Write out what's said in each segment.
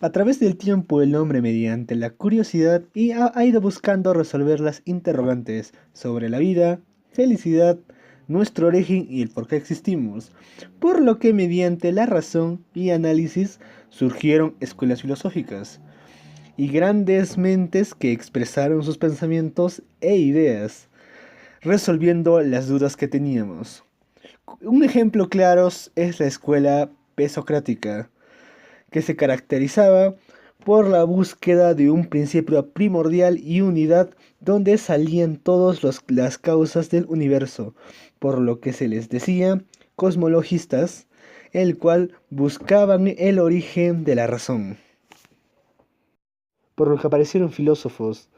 A través del tiempo el hombre mediante la curiosidad ha ido buscando resolver las interrogantes sobre la vida, felicidad, nuestro origen y el por qué existimos, por lo que mediante la razón y análisis surgieron escuelas filosóficas y grandes mentes que expresaron sus pensamientos e ideas, resolviendo las dudas que teníamos. Un ejemplo claro es la escuela presocrática, que se caracterizaba por la búsqueda de un principio primordial y unidad donde salían todas las causas del universo, por lo que se les decía cosmologistas, el cual buscaban el origen de la razón. Por lo que aparecieron filósofos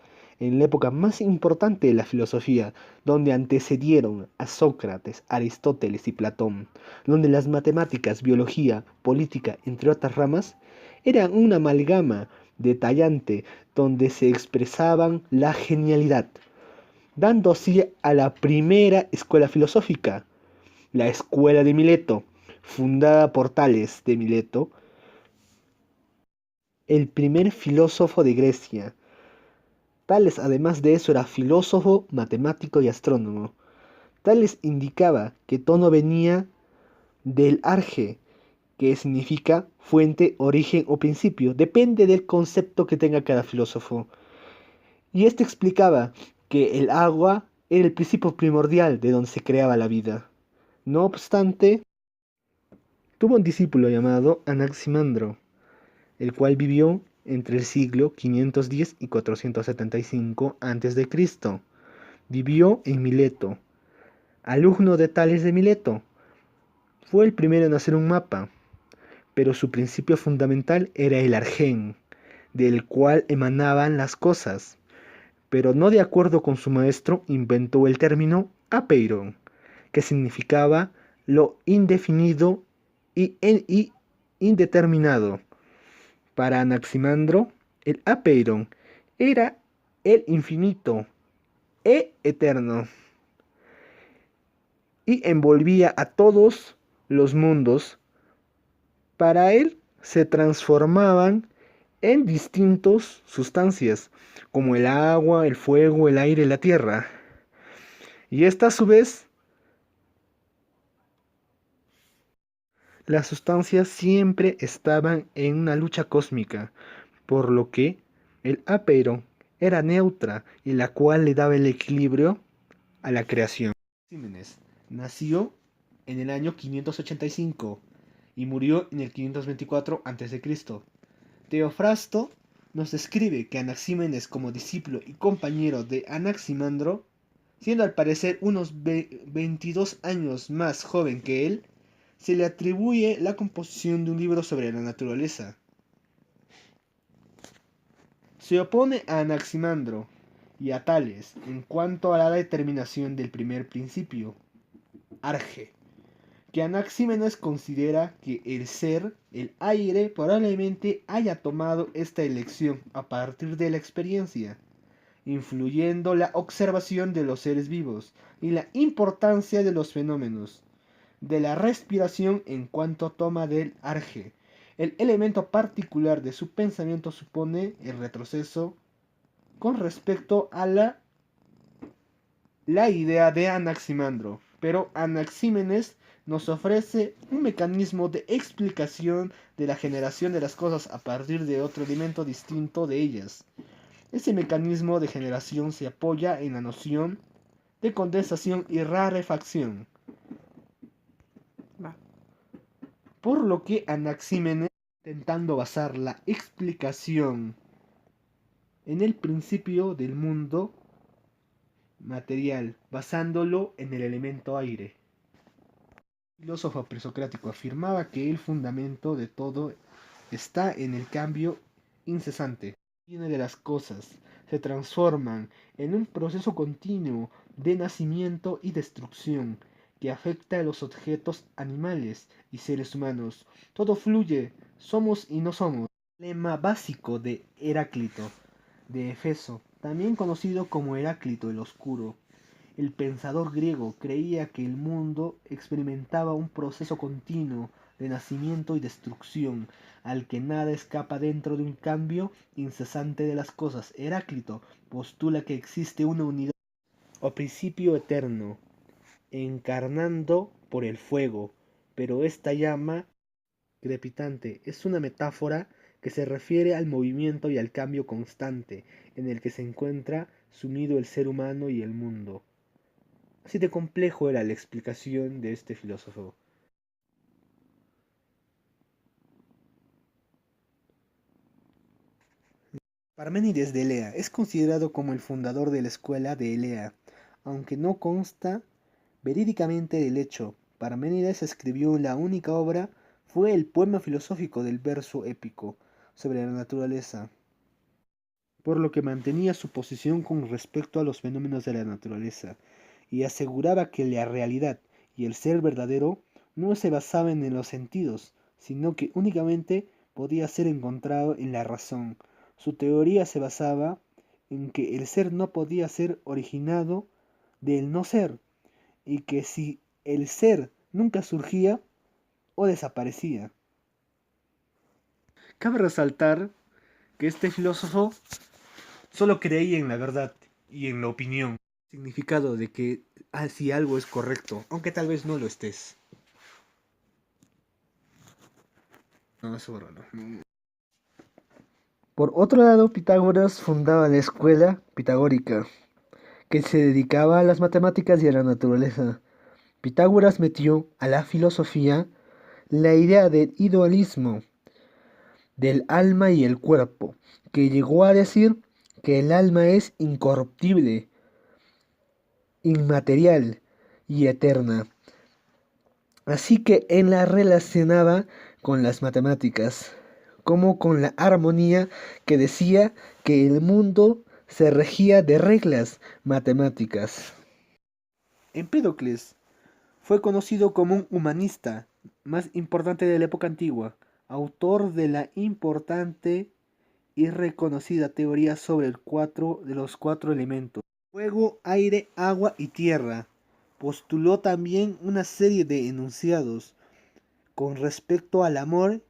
en la época más importante de la filosofía, donde antecedieron a Sócrates, Aristóteles y Platón, donde las matemáticas, biología, política, entre otras ramas, eran una amalgama detallante donde se expresaban la genialidad, dando así a la primera escuela filosófica, la Escuela de Mileto, fundada por Tales de Mileto, el primer filósofo de Grecia. Tales, además de eso, era filósofo, matemático y astrónomo. Tales indicaba que todo venía del arge, que significa fuente, origen o principio. Depende del concepto que tenga cada filósofo. Y este explicaba que el agua era el principio primordial de donde se creaba la vida. No obstante, tuvo un discípulo llamado Anaximandro, el cual vivió entre el siglo 510 y 475 a.C. Vivió en Mileto. Alumno de Tales de Mileto, fue el primero en hacer un mapa, pero su principio fundamental era el argen, del cual emanaban las cosas, pero no de acuerdo con su maestro inventó el término apeiron, que significaba lo indefinido y indeterminado. Para Anaximandro, el apeiron era el infinito e eterno y envolvía a todos los mundos. Para él se transformaban en distintas sustancias, como el agua, el fuego, el aire y la tierra. Y esta a su vez, las sustancias siempre estaban en una lucha cósmica, por lo que el apeiron era neutra y la cual le daba el equilibrio a la creación. Anaxímenes nació en el año 585 y murió en el 524 a.C. Teofrasto nos describe que Anaxímenes como discípulo y compañero de Anaximandro, siendo al parecer unos 22 años más joven que él, se le atribuye la composición de un libro sobre la naturaleza. Se opone a Anaximandro y a Tales en cuanto a la determinación del primer principio, arge, que Anaxímenes considera que el ser, el aire, probablemente haya tomado esta elección a partir de la experiencia, influyendo la observación de los seres vivos y la importancia de los fenómenos, de la respiración en cuanto toma del arge. El elemento particular de su pensamiento supone el retroceso con respecto a la idea de Anaximandro, pero Anaxímenes nos ofrece un mecanismo de explicación de la generación de las cosas a partir de otro elemento distinto de ellas. Ese mecanismo de generación se apoya en la noción de condensación y rarefacción, por lo que Anaxímenes, intentando basar la explicación en el principio del mundo material, basándolo en el elemento aire. El filósofo presocrático afirmaba que el fundamento de todo está en el cambio incesante. Viene de las cosas, se transforman en un proceso continuo de nacimiento y destrucción que afecta a los objetos animales y seres humanos. Todo fluye, somos y no somos. Lema básico de Heráclito de Éfeso, también conocido como Heráclito el Oscuro. El pensador griego creía que el mundo experimentaba un proceso continuo de nacimiento y destrucción, al que nada escapa dentro de un cambio incesante de las cosas. Heráclito postula que existe una unidad o principio eterno, encarnando por el fuego, pero esta llama crepitante es una metáfora que se refiere al movimiento y al cambio constante en el que se encuentra sumido el ser humano y el mundo. Así de complejo era la explicación de este filósofo. Parménides de Elea es considerado como el fundador de la escuela de Elea, aunque no consta verídicamente del hecho. Parménides escribió la única obra fue el poema filosófico del verso épico sobre la naturaleza, por lo que mantenía su posición con respecto a los fenómenos de la naturaleza, y aseguraba que la realidad y el ser verdadero no se basaban en los sentidos, sino que únicamente podía ser encontrado en la razón. Su teoría se basaba en que el ser no podía ser originado del no ser, y que si el ser nunca surgía o desaparecía. Cabe resaltar que este filósofo solo creía en la verdad y en la opinión, significado de que si algo es correcto, aunque tal vez no lo estés. No, eso no. Por otro lado, Pitágoras fundaba la escuela pitagórica, que se dedicaba a las matemáticas y a la naturaleza. Pitágoras metió a la filosofía la idea del idealismo, del alma y el cuerpo, que llegó a decir que el alma es incorruptible, inmaterial y eterna. Así que él la relacionaba con las matemáticas, como con la armonía, que decía que el mundo se regía de reglas matemáticas. Empédocles fue conocido como un humanista más importante de la época antigua, autor de la importante y reconocida teoría sobre los cuatro elementos: fuego, aire, agua y tierra. Postuló también una serie de enunciados con respecto al amor,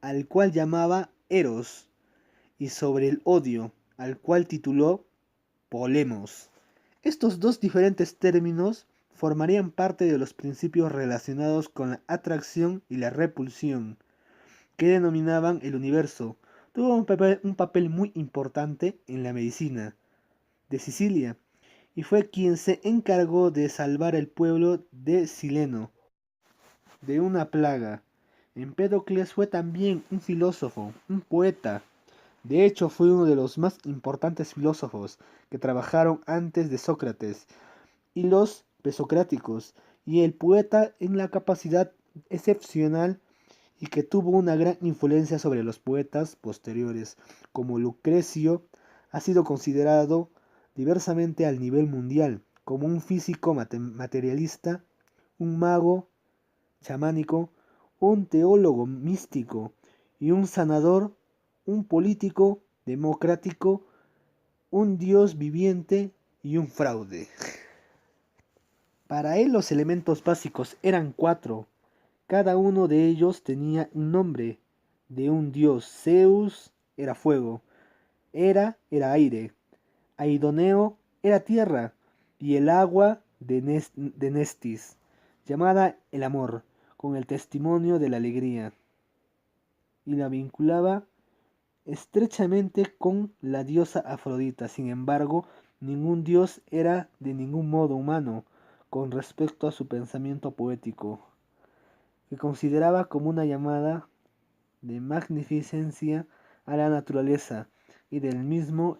al cual llamaba Eros, y sobre el odio, al cual tituló Polemos. Estos dos diferentes términos formarían parte de los principios relacionados con la atracción y la repulsión, que denominaban el universo. Tuvo un papel muy importante en la medicina de Sicilia, y fue quien se encargó de salvar el pueblo de Sileno de una plaga. Empédocles fue también un filósofo, un poeta. De hecho, fue uno de los más importantes filósofos que trabajaron antes de Sócrates y los presocráticos, y el poeta en la capacidad excepcional y que tuvo una gran influencia sobre los poetas posteriores, como Lucrecio. Ha sido considerado diversamente al nivel mundial como un físico materialista, un mago chamánico, un teólogo místico y un sanador, un político democrático, un dios viviente y un fraude. Para él los elementos básicos eran cuatro. Cada uno de ellos tenía un nombre de un dios. Zeus era fuego, Hera era aire, Aidoneo era tierra y el agua de Nestis, llamada el amor, con el testimonio de la alegría, y la vinculaba estrechamente con la diosa Afrodita. Sin embargo, ningún dios era de ningún modo humano con respecto a su pensamiento poético, que consideraba como una llamada de magnificencia a la naturaleza, y del mismo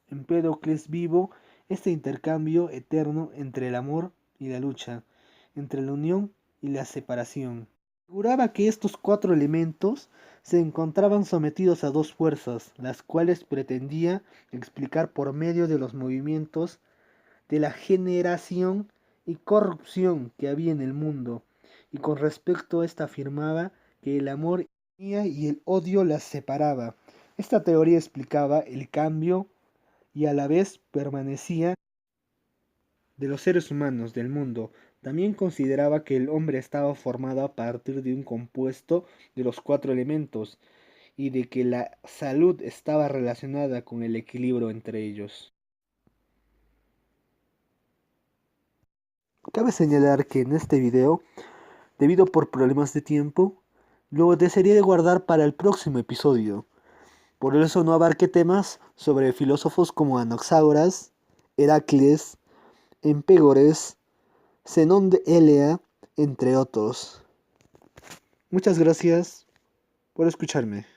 Empédocles vivo este intercambio eterno entre el amor y la lucha, entre la unión y la separación. Aseguraba que estos cuatro elementos se encontraban sometidos a dos fuerzas, las cuales pretendía explicar por medio de los movimientos de la generación y corrupción que había en el mundo, y con respecto a esta afirmaba que el amor y el odio las separaba. Esta teoría explicaba el cambio y a la vez permanecía de los seres humanos del mundo, También consideraba que el hombre estaba formado a partir de un compuesto de los cuatro elementos y de que la salud estaba relacionada con el equilibrio entre ellos. Cabe señalar que en este video, debido por problemas de tiempo, lo desearía de guardar para el próximo episodio. Por eso no abarqué temas sobre filósofos como Anaxágoras, Heracles, Empégores, Zenón de Elea, entre otros. Muchas gracias por escucharme.